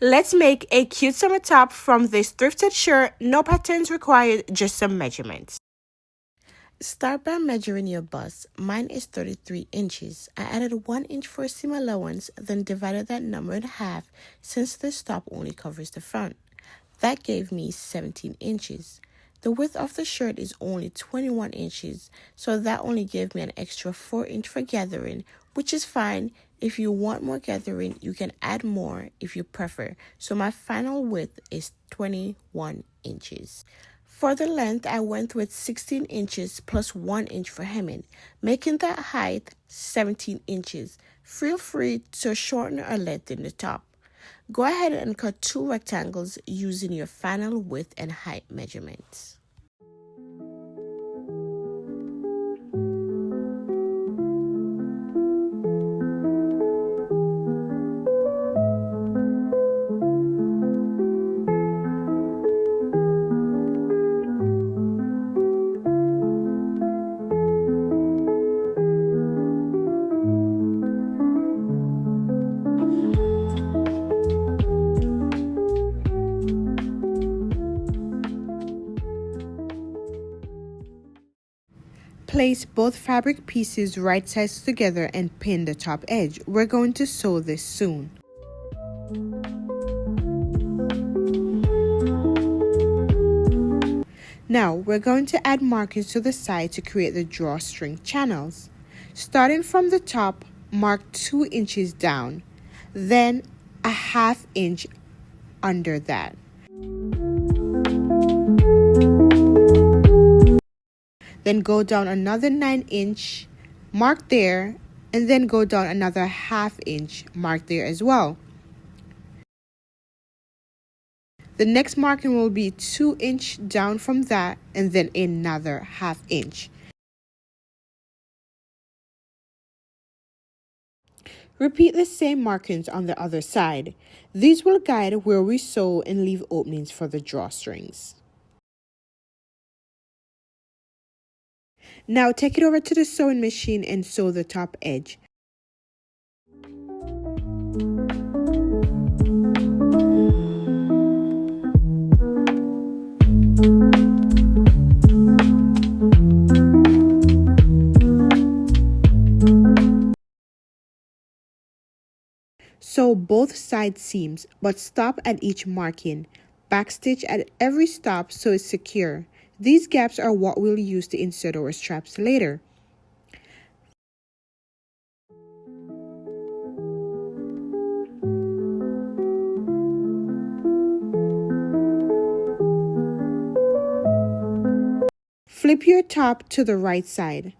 Let's make a cute summer top from this thrifted shirt. No patterns required, just some measurements. Start by measuring your bust. Mine is 33 inches. I added 1 inch for seam allowance, then divided that number in half since this top only covers the front. That gave me 17 inches. The width of the shirt is only 21 inches, so that only gave me an extra 4 inch for gathering, which is fine. If you want more gathering, you can add more if you prefer. So my final width is 21 inches. For the length, I went with 16 inches plus 1 inch for hemming, making that height 17 inches. Feel free to shorten or lengthen the top. Go ahead and cut 2 rectangles using your final width and height measurements. Place both fabric pieces right sides together and pin the top edge. We're going to sew this soon. Now we're going to add markings to the side to create the drawstring channels. Starting from the top, mark 2 inches down, then a ½ inch under that. Then go down another 9 inch, mark there, and then go down another ½ inch, mark there as well. The next marking will be 2 inch down from that, and then another ½ inch. Repeat the same markings on the other side. These will guide where we sew and leave openings for the drawstrings. Now take it over to the sewing machine and sew the top edge. Sew both side seams, but stop at each marking. Backstitch at every stop so it's secure. These gaps are what we'll use to insert our straps later. Flip your top to the right side.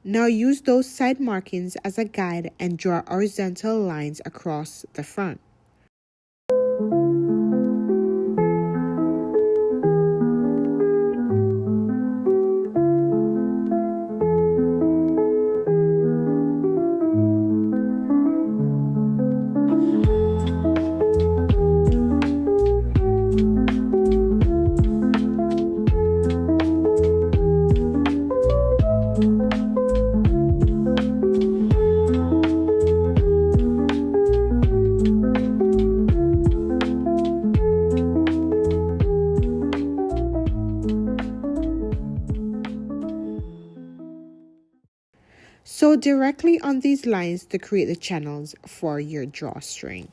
Now use those side markings as a guide and draw horizontal lines across the front. Sew directly on these lines to create the channels for your drawstring.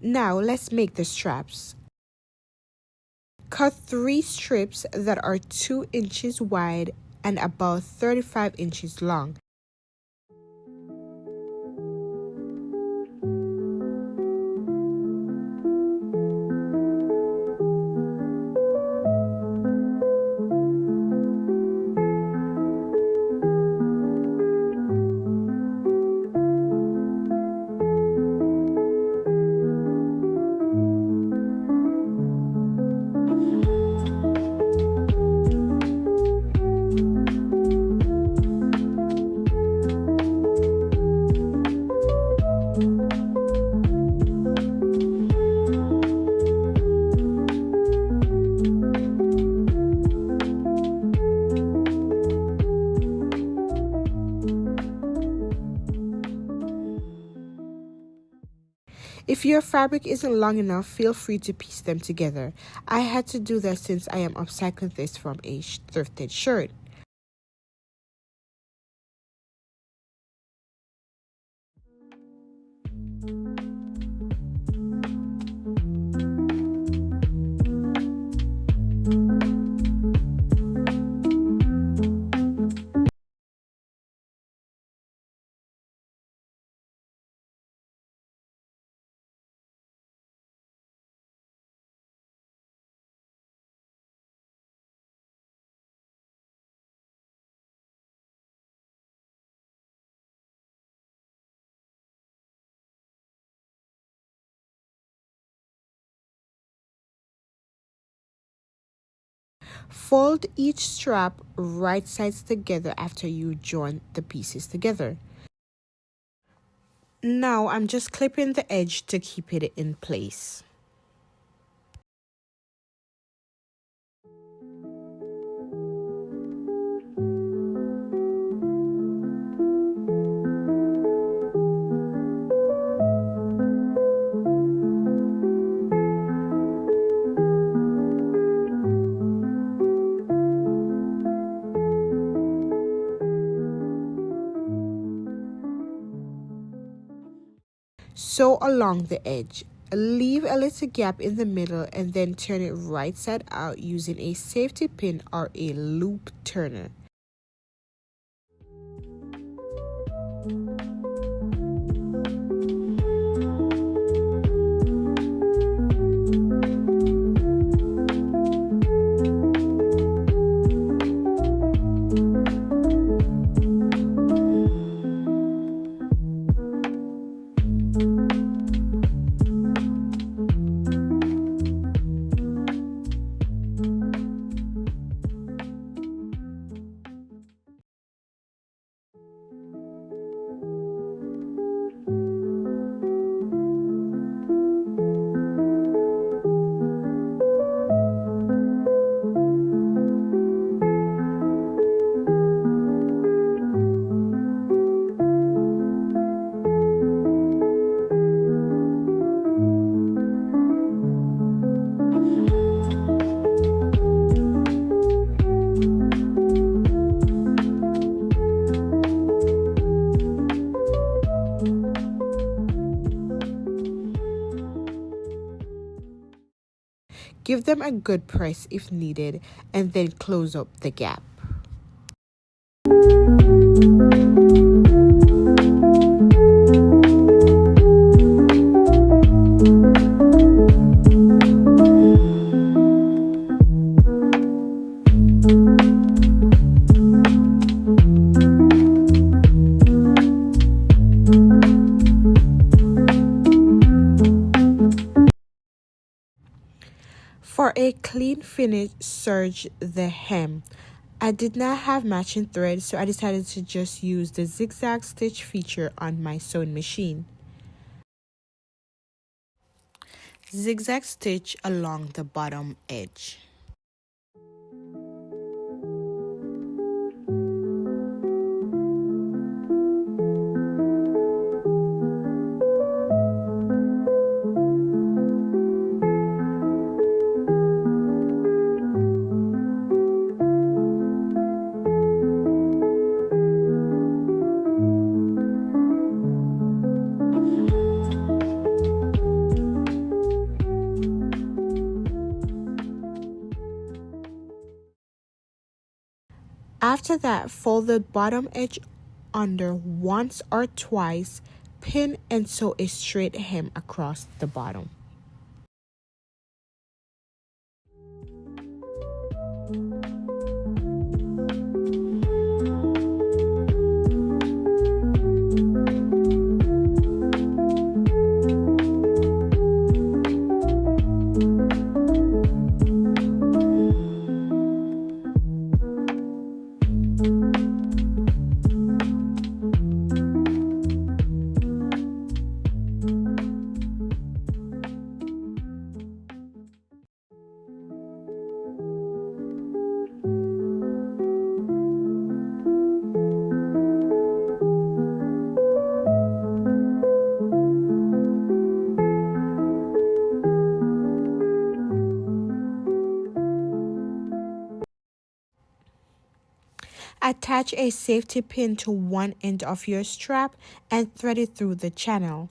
Now let's make the straps. Cut 3 strips that are 2 inches wide and about 35 inches long. If your fabric isn't long enough, feel free to piece them together. I had to do that since I am upcycling this from a thrifted shirt. Fold each strap right sides together after you join the pieces together. Now I'm just clipping the edge to keep it in place. Sew along the edge. Leave a little gap in the middle and then turn it right side out using a safety pin or a loop turner. Give them a good press if needed, and then close up the gap. For a clean finish, serge the hem. I did not have matching thread, so I decided to just use the zigzag stitch feature on my sewing machine. Zigzag stitch along the bottom edge. After that, fold the bottom edge under once or twice, pin and sew a straight hem across the bottom. Attach a safety pin to one end of your strap and thread it through the channel.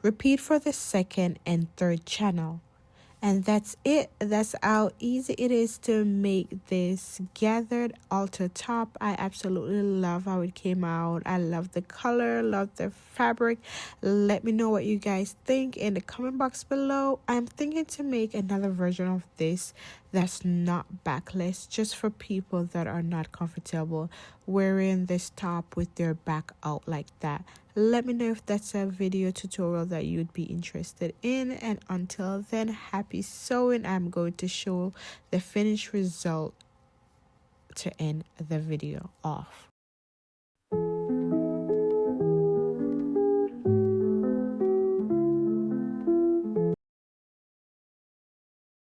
Repeat for the second and third channel. And that's it. That's how easy it is to make this gathered halter top. I absolutely love how it came out. I love the color, love the fabric. Let me know what you guys think in the comment box below. I'm thinking to make another version of this that's not backless, just for people that are not comfortable wearing this top with their back out like that. Let me know if that's a video tutorial that you'd be interested in, and until then, happy sewing. I'm going to show the finished result to end the video off.